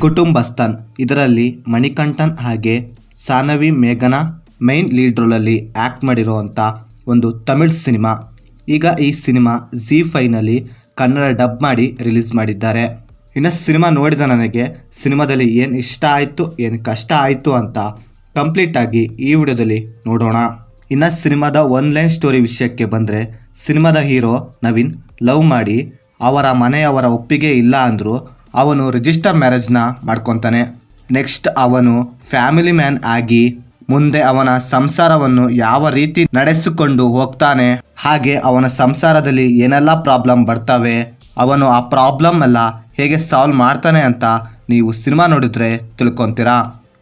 ಕುಟುಂಬಸ್ಥನ್ ಇದರಲ್ಲಿ ಮಣಿಕಂಠನ್ ಹಾಗೆ ಸಾನವಿ ಮೇಘನಾ ಮೈನ್ ಲೀಡ್ ರೋಲಲ್ಲಿ ಆ್ಯಕ್ಟ್ ಮಾಡಿರುವಂಥ ಒಂದು ತಮಿಳ್ ಸಿನಿಮಾ. ಈಗ ಈ ಸಿನಿಮಾ ZEE5ನಲ್ಲಿ ಕನ್ನಡ ಡಬ್ ಮಾಡಿ ರಿಲೀಸ್ ಮಾಡಿದ್ದಾರೆ. ಇನ್ನು ಸಿನಿಮಾ ನೋಡಿದ ನನಗೆ ಸಿನಿಮಾದಲ್ಲಿ ಏನು ಇಷ್ಟ ಆಯಿತು ಏನು ಕಷ್ಟ ಆಯಿತು ಅಂತ ಕಂಪ್ಲೀಟಾಗಿ ಈ ವಿಡಿಯೋದಲ್ಲಿ ನೋಡೋಣ. ಇನ್ನು ಸಿನಿಮಾದ ಒನ್ಲೈನ್ ಸ್ಟೋರಿ ವಿಷಯಕ್ಕೆ ಬಂದರೆ, ಸಿನಿಮಾದ ಹೀರೋ ನವೀನ್ ಲವ್ ಮಾಡಿ ಅವರ ಮನೆಯವರ ಒಪ್ಪಿಗೆ ಇಲ್ಲ ಅಂದರೂ ಅವನು ರಿಜಿಸ್ಟರ್ ಮ್ಯಾರೇಜ್ನ ಮಾಡ್ಕೊತಾನೆ. ನೆಕ್ಸ್ಟ್ ಅವನು ಫ್ಯಾಮಿಲಿ ಮ್ಯಾನ್ ಆಗಿ ಮುಂದೆ ಅವನ ಸಂಸಾರವನ್ನು ಯಾವ ರೀತಿ ನಡೆಸಿಕೊಂಡು ಹೋಗ್ತಾನೆ, ಹಾಗೆ ಅವನ ಸಂಸಾರದಲ್ಲಿ ಏನೆಲ್ಲ ಪ್ರಾಬ್ಲಮ್ ಬರ್ತವೆ, ಅವನು ಆ ಪ್ರಾಬ್ಲಮ್ ಎಲ್ಲ ಹೇಗೆ ಸಾಲ್ವ್ ಮಾಡ್ತಾನೆ ಅಂತ ನೀವು ಸಿನಿಮಾ ನೋಡಿದ್ರೆ ತಿಳ್ಕೊತೀರಾ.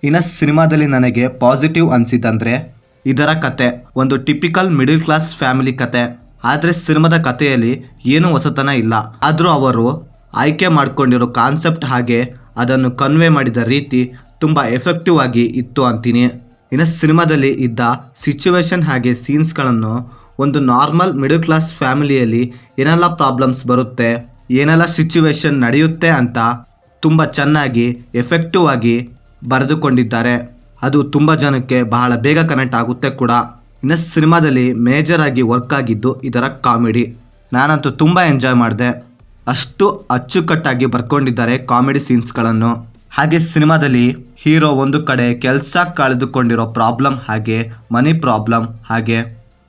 ಇನ್ನು ಸಿನಿಮಾದಲ್ಲಿ ನನಗೆ ಪಾಸಿಟಿವ್ ಅನಿಸಿದಂದರೆ ಇದರ ಕತೆ ಒಂದು ಟಿಪಿಕಲ್ ಮಿಡಿಲ್ ಕ್ಲಾಸ್ ಫ್ಯಾಮಿಲಿ ಕತೆ. ಆದರೆ ಸಿನಿಮಾದ ಕಥೆಯಲ್ಲಿ ಏನೂ ಹೊಸತನ ಇಲ್ಲ. ಆದರೂ ಅವರು ಆಯ್ಕೆ ಮಾಡಿಕೊಂಡಿರೋ ಕಾನ್ಸೆಪ್ಟ್ ಹಾಗೆ ಅದನ್ನು ಕನ್ವೆ ಮಾಡಿದ ರೀತಿ ತುಂಬ ಎಫೆಕ್ಟಿವ್ ಆಗಿ ಇತ್ತು ಅಂತೀನಿ. ಇನ್ನು ಸಿನಿಮಾದಲ್ಲಿ ಇದ್ದ ಸಿಚುವೇಶನ್ ಹಾಗೆ ಸೀನ್ಸ್ಗಳನ್ನು ಒಂದು ನಾರ್ಮಲ್ ಮಿಡಲ್ ಕ್ಲಾಸ್ ಫ್ಯಾಮಿಲಿಯಲ್ಲಿ ಏನೆಲ್ಲ ಪ್ರಾಬ್ಲಮ್ಸ್ ಬರುತ್ತೆ, ಏನೆಲ್ಲ ಸಿಚುವೇಶನ್ ನಡೆಯುತ್ತೆ ಅಂತ ತುಂಬ ಚೆನ್ನಾಗಿ ಎಫೆಕ್ಟಿವ್ ಆಗಿ ಬರೆದುಕೊಂಡಿದ್ದಾರೆ. ಅದು ತುಂಬ ಜನಕ್ಕೆ ಬಹಳ ಬೇಗ ಕನೆಕ್ಟ್ ಆಗುತ್ತೆ ಕೂಡ. ಇನ್ನು ಸಿನಿಮಾದಲ್ಲಿ ಮೇಜರ್ ಆಗಿ ವರ್ಕ್ ಆಗಿದ್ದು ಇದರ ಕಾಮಿಡಿ. ನಾನಂತೂ ತುಂಬ ಎಂಜಾಯ್ ಮಾಡಿದೆ. ಅಷ್ಟು ಅಚ್ಚುಕಟ್ಟಾಗಿ ಬರ್ಕೊಂಡಿದ್ದಾರೆ ಕಾಮಿಡಿ ಸೀನ್ಸ್ಗಳನ್ನು. ಹಾಗೆ ಸಿನಿಮಾದಲ್ಲಿ ಹೀರೋ ಒಂದು ಕಡೆ ಕೆಲಸ ಕಳೆದುಕೊಂಡಿರೋ ಪ್ರಾಬ್ಲಮ್, ಹಾಗೆ ಮನಿ ಪ್ರಾಬ್ಲಮ್, ಹಾಗೆ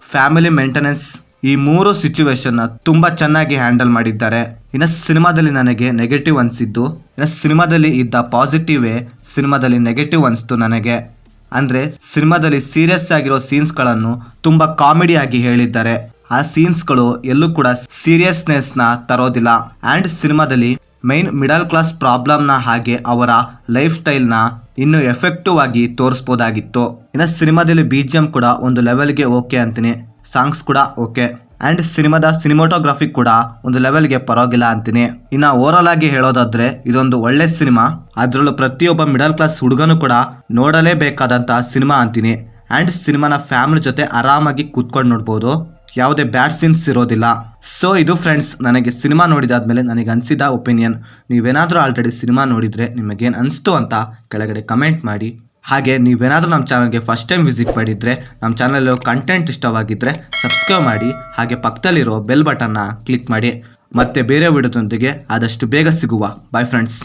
ಫ್ಯಾಮಿಲಿ ಮೇಂಟೆನೆನ್ಸ್, ಈ ಮೂರು ಸಿಚುವೇಶನ್ನ ತುಂಬ ಚೆನ್ನಾಗಿ ಹ್ಯಾಂಡಲ್ ಮಾಡಿದ್ದಾರೆ. ಇನ್ನು ಸಿನಿಮಾದಲ್ಲಿ ನನಗೆ ನೆಗೆಟಿವ್ ಅನಿಸಿದ್ದು, ಇನ್ನು ಸಿನಿಮಾದಲ್ಲಿ ಇದ್ದ ಪಾಸಿಟಿವೇ ಸಿನಿಮಾದಲ್ಲಿ ನೆಗೆಟಿವ್ ಅನಿಸ್ತು ನನಗೆ. ಅಂದರೆ ಸಿನಿಮಾದಲ್ಲಿ ಸೀರಿಯಸ್ ಆಗಿರೋ ಸೀನ್ಸ್ಗಳನ್ನು ತುಂಬ ಕಾಮಿಡಿಯಾಗಿ ಹೇಳಿದ್ದಾರೆ. ಆ ಸೀನ್ಸ್ಗಳು ಎಲ್ಲೂ ಕೂಡ ಸೀರಿಯಸ್ನೆಸ್ನ ತರೋದಿಲ್ಲ. ಆ್ಯಂಡ್ ಸಿನಿಮಾದಲ್ಲಿ ಮೈನ್ ಮಿಡಲ್ ಕ್ಲಾಸ್ ಪ್ರಾಬ್ಲಮ್ನ ಹಾಗೆ ಅವರ ಲೈಫ್ ಸ್ಟೈಲ್ನ ಇನ್ನೂ ಎಫೆಕ್ಟಿವ್ ಆಗಿ ತೋರಿಸ್ಬೋದಾಗಿತ್ತು. ಇನ್ನು ಸಿನಿಮಾದಲ್ಲಿ BGM ಕೂಡ ಒಂದು ಲೆವೆಲ್ಗೆ ಓಕೆ ಅಂತೀನಿ, ಸಾಂಗ್ಸ್ ಕೂಡ ಓಕೆ, ಆ್ಯಂಡ್ ಸಿನಿಮಾದ ಸಿನಿಮಾಟೋಗ್ರಫಿ ಕೂಡ ಒಂದು ಲೆವೆಲ್ಗೆ ಪರವಾಗಿಲ್ಲ ಅಂತೀನಿ. ಇನ್ನು ಓವರಾಲ್ ಆಗಿ ಹೇಳೋದಾದ್ರೆ ಇದೊಂದು ಒಳ್ಳೆ ಸಿನಿಮಾ. ಅದರಲ್ಲೂ ಪ್ರತಿಯೊಬ್ಬ ಮಿಡಲ್ ಕ್ಲಾಸ್ ಹುಡುಗನೂ ಕೂಡ ನೋಡಲೇಬೇಕಾದಂಥ ಸಿನಿಮಾ ಅಂತೀನಿ. ಆ್ಯಂಡ್ ಸಿನಿಮಾನ ಫ್ಯಾಮಿಲಿ ಜೊತೆ ಆರಾಮಾಗಿ ಕೂತ್ಕೊಂಡು ನೋಡ್ಬೋದು, ಯಾವುದೇ ಬ್ಯಾಡ್ ಸೀನ್ಸ್ ಇರೋದಿಲ್ಲ. ಸೊ ಇದು ಫ್ರೆಂಡ್ಸ್, ನನಗೆ ಸಿನಿಮಾ ನೋಡಿದಾದ್ಮೇಲೆ ನನಗೆ ಅನಿಸಿದ ಒಪಿನಿಯನ್. ನೀವೇನಾದರೂ ಆಲ್ರೆಡಿ ಸಿನಿಮಾ ನೋಡಿದರೆ ನಿಮಗೇನು ಅನಿಸ್ತು ಅಂತ ಕೆಳಗಡೆ ಕಮೆಂಟ್ ಮಾಡಿ. ಹಾಗೆ ನೀವೇನಾದರೂ ನಮ್ಮ ಚಾನಲ್ಗೆ ಫಸ್ಟ್ ಟೈಮ್ ವಿಸಿಟ್ ಮಾಡಿದರೆ, ನಮ್ಮ ಚಾನಲ್ ಕಂಟೆಂಟ್ ಇಷ್ಟವಾಗಿದ್ದರೆ ಸಬ್ಸ್ಕ್ರೈಬ್ ಮಾಡಿ, ಹಾಗೆ ಪಕ್ಕದಲ್ಲಿರೋ ಬೆಲ್ ಬಟನ್ನ ಕ್ಲಿಕ್ ಮಾಡಿ. ಮತ್ತೆ ಬೇರೆ ವಿಡಿಯೋದೊಂದಿಗೆ ಆದಷ್ಟು ಬೇಗ ಸಿಗುವ. Bye friends.